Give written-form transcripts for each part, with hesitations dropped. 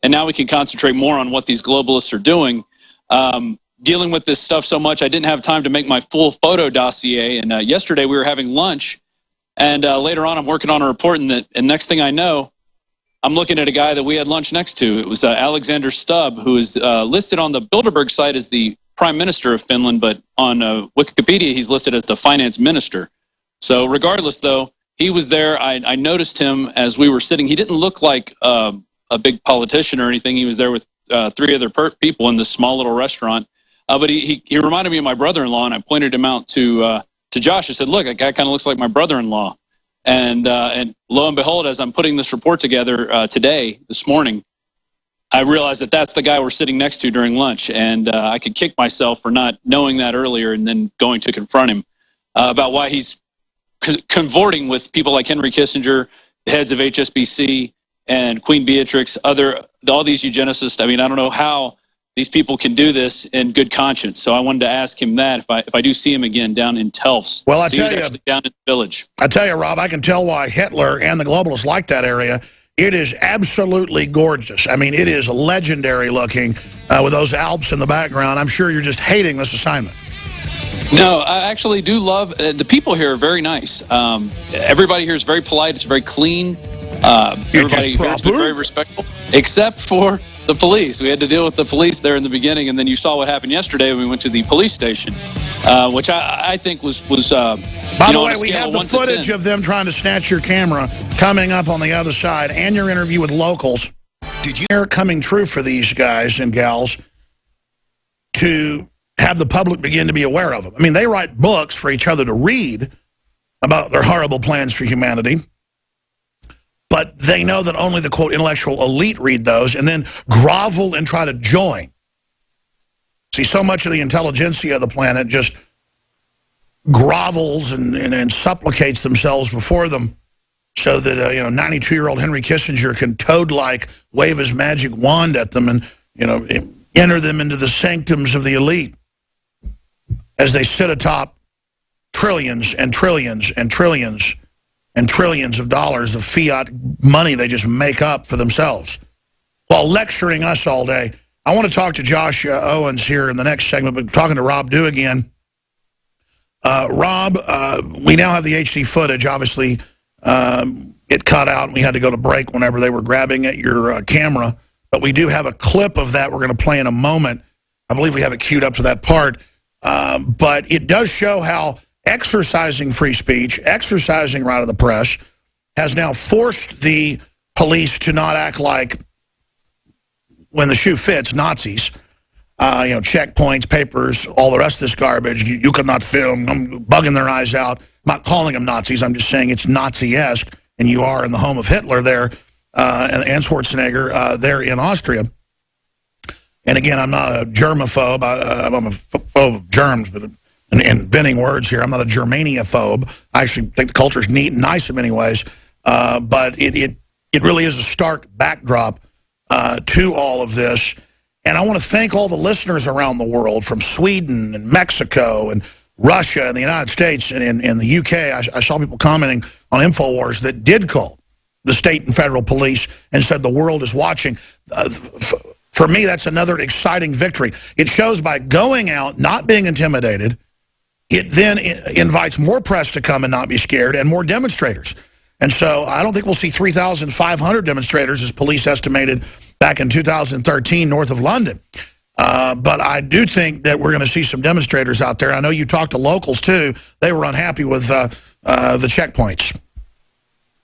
and now we can concentrate more on what these globalists are doing. Dealing with this stuff so much, I didn't have time to make my full photo dossier. And yesterday we were having lunch, and later on I'm working on a report, and next thing I know, I'm looking at a guy that we had lunch next to. It was Alexander Stubb, who is listed on the Bilderberg site as the Prime Minister of Finland, but on Wikipedia he's listed as the Finance Minister. So regardless, though, he was there. I noticed him as we were sitting. He didn't look like a big politician or anything. He was there with 3 other people in this small little restaurant. But he reminded me of my brother-in-law, and I pointed him out to Josh. I said, look, that guy kind of looks like my brother-in-law. And lo and behold, as I'm putting this report together this morning, I realized that that's the guy we're sitting next to during lunch. And I could kick myself for not knowing that earlier and then going to confront him about why he's cavorting with people like Henry Kissinger, the heads of HSBC, and Queen Beatrix, all these eugenicists. I mean, I don't know how these people can do this in good conscience. So I wanted to ask him that if I do see him again down in Telfs. Well, I tell you, actually down in the village. I tell you, Rob, I can tell why Hitler and the globalists like that area. It is absolutely gorgeous. I mean, it is legendary looking with those Alps in the background. I'm sure you're just hating this assignment. No, I actually do love the people here are very nice. Everybody here is very polite. It's very clean. Everybody here is very respectful, except for the police. We had to deal with the police there in the beginning, and then you saw what happened yesterday when we went to the police station, which I think was by the way, we have the footage of them trying to snatch your camera coming up on the other side, and your interview with locals. Did you hear coming true for these guys and gals to have the public begin to be aware of them? I mean, they write books for each other to read about their horrible plans for humanity, but they know that only the, quote, intellectual elite read those and then grovel and try to join. See, so much of the intelligentsia of the planet just grovels and supplicates themselves before them so that, 92-year-old Henry Kissinger can toad-like wave his magic wand at them and, enter them into the sanctums of the elite as they sit atop trillions and trillions and trillions and trillions of dollars of fiat money they just make up for themselves while lecturing us all day. I want to talk to Josh Owens here in the next segment, but talking to Rob Dew again. Rob, we now have the HD footage. Obviously, it cut out, and we had to go to break whenever they were grabbing at your camera. But we do have a clip of that we're going to play in a moment. I believe we have it queued up to that part. But it does show how exercising free speech, exercising right of the press, has now forced the police to not act like, when the shoe fits, Nazis. Checkpoints, papers, all the rest of this garbage. You could not film. I'm bugging their eyes out. I'm not calling them Nazis. I'm just saying it's Nazi-esque, and you are in the home of Hitler there, and Schwarzenegger there in Austria. And again, I'm not a germaphobe. I'm a phobe of germs, but inventing words here. I'm not a Germaniaphobe. I actually think the culture's neat and nice in many ways. But it really is a stark backdrop to all of this. And I want to thank all the listeners around the world, from Sweden and Mexico and Russia and the United States and in the UK. I saw people commenting on InfoWars that did call the state and federal police and said the world is watching. For me, that's another exciting victory. It shows by going out, not being intimidated, it then invites more press to come and not be scared, and more demonstrators. And so I don't think we'll see 3,500 demonstrators, as police estimated back in 2013 north of London. But I do think that we're going to see some demonstrators out there. I know you talked to locals, too. They were unhappy with the checkpoints.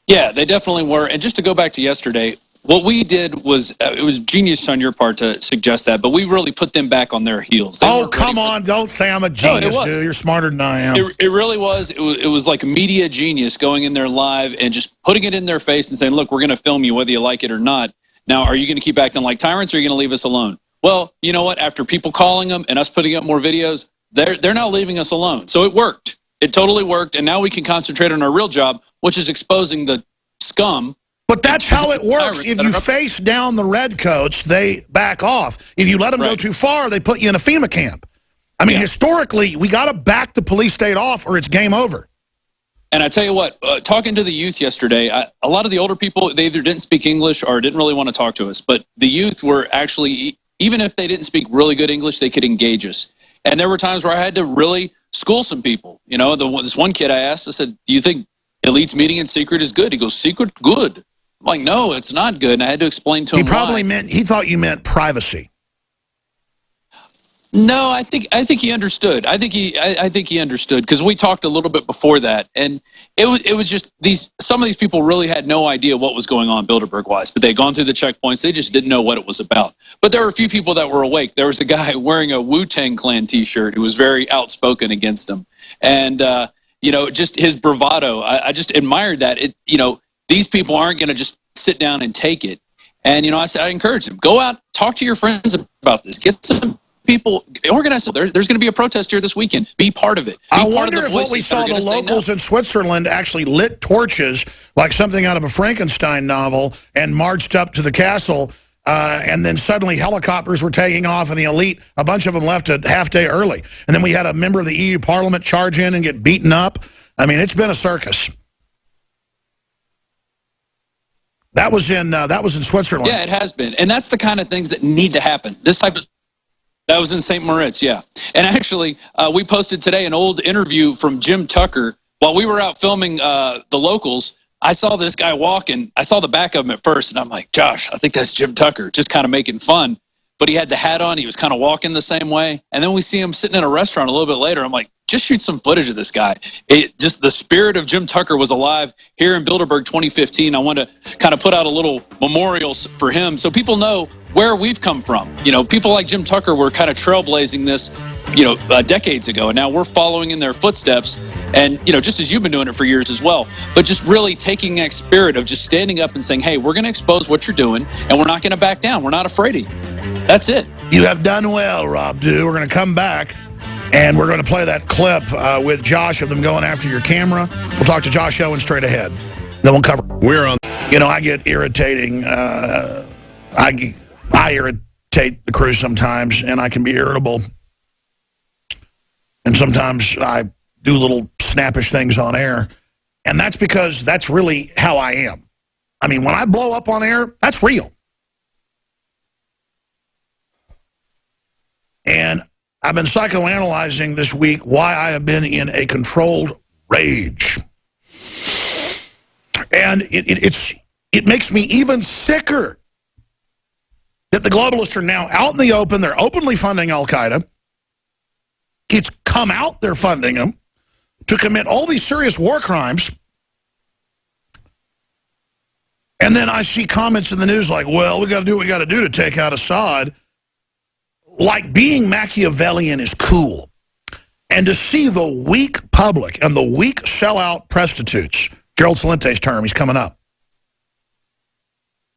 Yeah, they definitely were. And just to go back to yesterday, what we did was, it was genius on your part to suggest that, but we really put them back on their heels. Oh, come on. Don't say I'm a genius, dude. You're smarter than I am. It really was. It was like a media genius going in there live and just putting it in their face and saying, look, we're going to film you whether you like it or not. Now, are you going to keep acting like tyrants, or are you going to leave us alone? Well, you know what? After people calling them and us putting up more videos, they're now leaving us alone. So it worked. It totally worked. And now we can concentrate on our real job, which is exposing the scum. But that's how it works. If you face down the redcoats, they back off. If you let them go too far, they put you in a FEMA camp. I mean, historically, we got to back the police state off, or it's game over. And I tell you what, talking to the youth yesterday, a lot of the older people, they either didn't speak English or didn't really want to talk to us. But the youth were actually, even if they didn't speak really good English, they could engage us. And there were times where I had to really school some people. You know, this one kid I asked, I said, do you think elites meeting in secret is good? He goes, secret? Good. I'm like, no, it's not good. And I had to explain to him why. He thought you meant privacy. No, I think he understood. I think he understood because we talked a little bit before that, and it was just some of these people really had no idea what was going on Bilderberg wise, but they'd gone through the checkpoints. They just didn't know what it was about. But there were a few people that were awake. There was a guy wearing a Wu-Tang Clan T-shirt who was very outspoken against him, and you know, just his bravado. I just admired that. You know, these people aren't going to just sit down and take it. And you know, I encouraged him, go out, talk to your friends about this, get some people, organize it. There's going to be a protest here this weekend. Be part of it. I wonder if what we saw the locals in Switzerland actually lit torches like something out of a Frankenstein novel and marched up to the castle, and then suddenly helicopters were taking off, and the elite, a bunch of them left a half day early. And then we had a member of the EU Parliament charge in and get beaten up. I mean, it's been a circus. That was in Switzerland. Yeah, it has been. And that's the kind of things that need to happen. This type of... That was in St. Moritz, yeah. And actually, we posted today an old interview from Jim Tucker. While we were out filming the locals, I saw this guy walking. I saw the back of him at first, and I'm like, Josh, I think that's Jim Tucker, just kind of making fun. But he had the hat on. He was kind of walking the same way. And then we see him sitting in a restaurant a little bit later. I'm like, just shoot some footage of this guy. Just the spirit of Jim Tucker was alive here in Bilderberg 2015. I want to kind of put out a little memorial for him so people know where we've come from. You know, people like Jim Tucker were kind of trailblazing this, you know, decades ago, and now we're following in their footsteps. And, you know, just as you've been doing it for years as well, but just really taking that spirit of just standing up and saying, hey, we're going to expose what you're doing, and we're not going to back down. We're not afraid of you. That's it. You have done well, Rob Dew. We're going to come back, and we're going to play that clip with Josh of them going after your camera. We'll talk to Josh Owen straight ahead. Then we'll cover. We're on. You know, I get irritating. I irritate the crew sometimes, and I can be irritable. And sometimes I do little snappish things on air. And that's because that's really how I am. I mean, when I blow up on air, that's real. And I've been psychoanalyzing this week why I have been in a controlled rage. And it makes me even sicker that the globalists are now out in the open. They're openly funding Al-Qaeda. It's come out they're funding them to commit all these serious war crimes. And then I see comments in the news like, well, we got to do what we got to do to take out Assad. Like being Machiavellian is cool. And to see the weak public and the weak sellout prostitutes, Gerald Salente's term, he's coming up,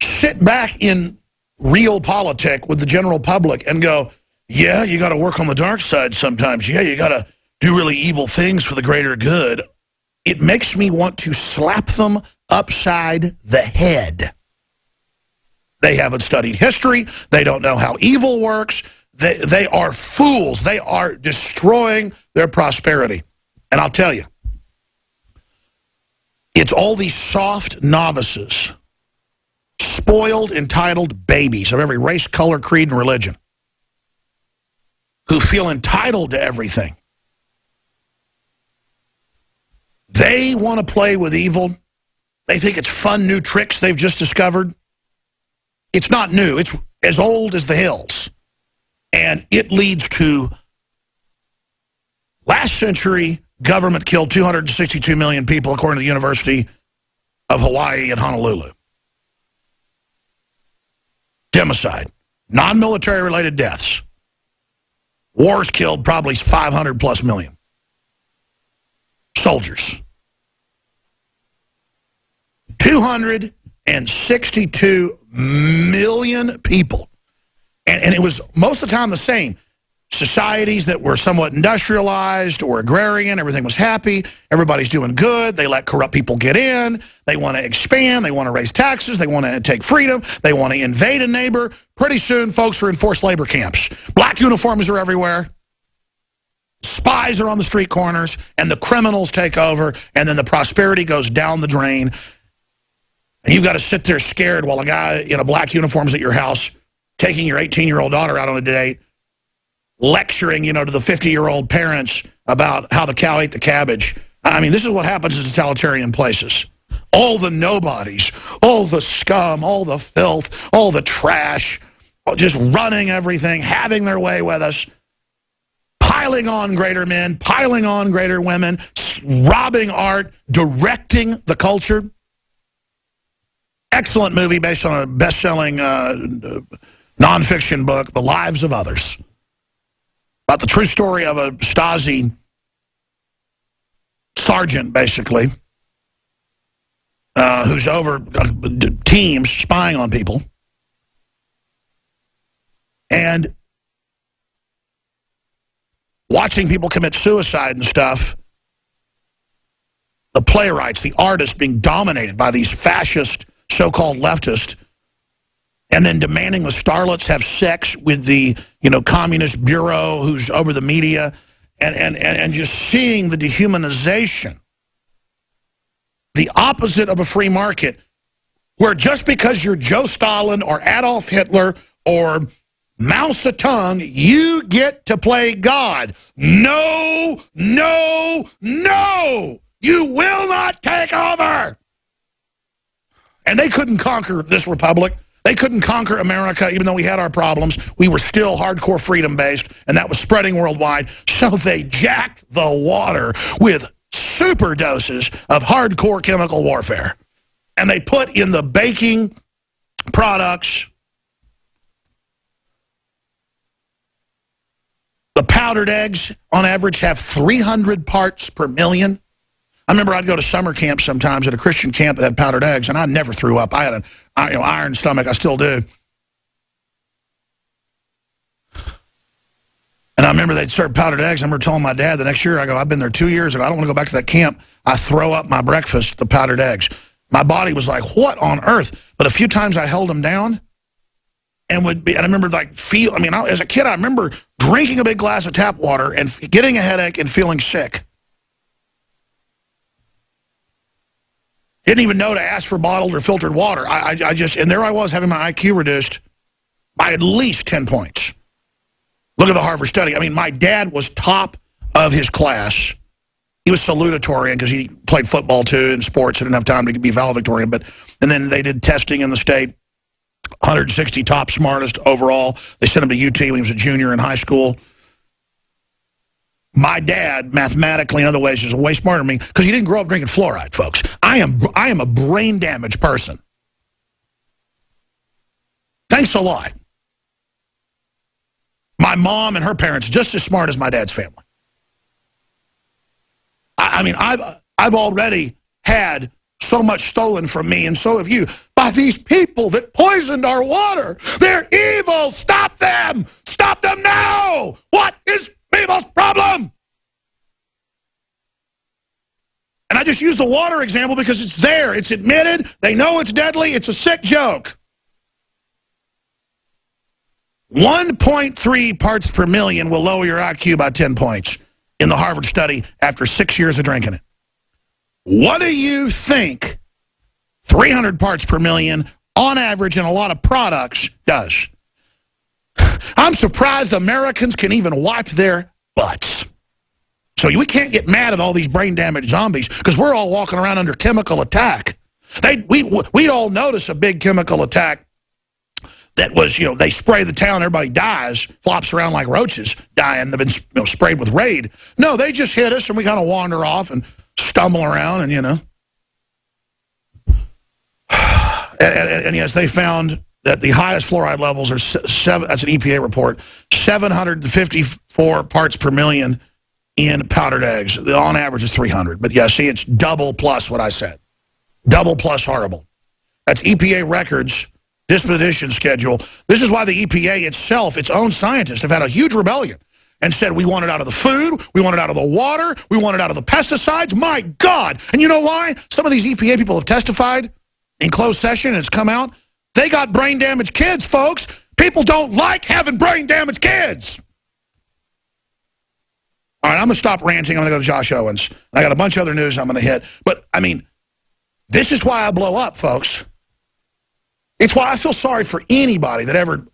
sit back in real politic with the general public and go, yeah, you got to work on the dark side sometimes. Yeah, you got to do really evil things for the greater good. It makes me want to slap them upside the head. They haven't studied history. They don't know how evil works. They are fools. They are destroying their prosperity. And I'll tell you, it's all these soft novices, spoiled, entitled babies of every race, color, creed, and religion who feel entitled to everything. They want to play with evil. They think it's fun new tricks they've just discovered. It's not new. It's as old as the hills. And it leads to last century government killed 262 million people, according to the University of Hawaii at Honolulu. Democide. Non-military related deaths. Wars killed probably 500 plus million. Soldiers. 262 million people. And it was most of the time the same. Societies that were somewhat industrialized or agrarian, everything was happy, everybody's doing good, they let corrupt people get in, they want to expand, they want to raise taxes, they want to take freedom, they want to invade a neighbor. Pretty soon, folks are in forced labor camps. Black uniforms are everywhere. spies are on the street corners, and the criminals take over, and then the prosperity goes down the drain. And you've got to sit there scared while a guy in a black uniform is at your house taking your 18-year-old daughter out on a date, lecturing, to the 50-year-old parents about how the cow ate the cabbage. I mean, this is what happens in totalitarian places. All the nobodies, all the scum, all the filth, all the trash, just running everything, having their way with us, piling on greater men, piling on greater women, robbing art, directing the culture. Excellent movie based on a best-selling nonfiction book, The Lives of Others, about the true story of a Stasi sergeant, basically, who's over teams spying on people. And watching people commit suicide and stuff, the playwrights, the artists being dominated by these fascist so-called leftists, and then demanding the starlets have sex with the, communist bureau who's over the media, and just seeing the dehumanization, the opposite of a free market, where just because you're Joe Stalin or Adolf Hitler or Mao Zedong, you get to play God. No, no, no! You will not take over! And they couldn't conquer this republic. They couldn't conquer America, even though we had our problems. We were still hardcore freedom-based, and that was spreading worldwide. So they jacked the water with super doses of hardcore chemical warfare. And they put in the baking products, the powdered eggs, on average, have 300 parts per million. I remember I'd go to summer camp sometimes at a Christian camp that had powdered eggs, and I never threw up. I had an iron stomach. I still do. And I remember they'd serve powdered eggs. I remember telling my dad the next year, I go, I've been there 2 years ago. I don't want to go back to that camp. I throw up my breakfast, the powdered eggs. My body was like, what on earth? But a few times I held them down and I remember as a kid, I remember drinking a big glass of tap water and getting a headache and feeling sick. Didn't even know to ask for bottled or filtered water. And there I was having my IQ reduced by at least 10 points. Look at the Harvard study. I mean, my dad was top of his class. He was salutatorian because he played football too and sports. He didn't have time to be valedictorian. And then they did testing in the state. 160 top smartest overall. They sent him to UT when he was a junior in high school. My dad, mathematically and other ways, is way smarter than me because he didn't grow up drinking fluoride, folks. I am a brain damaged person. Thanks a lot. My mom and her parents just as smart as my dad's family. I mean, I've already had so much stolen from me, and so have you, by these people that poisoned our water. They're evil. Stop them. Stop them now. What is people's problem? And I just use the water example because it's there. It's admitted. They know it's deadly. It's a sick joke. 1.3 parts per million will lower your IQ by 10 points in the Harvard study after 6 years of drinking it. What do you think 300 parts per million on average in a lot of products does? I'm surprised Americans can even wipe their butts. So we can't get mad at all these brain-damaged zombies because we're all walking around under chemical attack. We'd all notice a big chemical attack that was, they spray the town, everybody dies, flops around like roaches, dying. They've been sprayed with Raid. No, they just hit us and we kind of wander off and stumble around and, and yes, they found that the highest fluoride levels are that's an EPA report, 754 parts per million in powdered eggs. On average is 300. But yeah, see, it's double plus what I said. Double plus horrible. That's EPA records, disposition schedule. This is why the EPA itself, its own scientists, have had a huge rebellion and said we want it out of the food, we want it out of the water, we want it out of the pesticides. My God. And you know why? Some of these EPA people have testified in closed session and it's come out. They got brain-damaged kids, folks. People don't like having brain-damaged kids. All right, I'm going to stop ranting. I'm going to go to Josh Owens. I got a bunch of other news I'm going to hit. But, I mean, this is why I blow up, folks. It's why I feel sorry for anybody that ever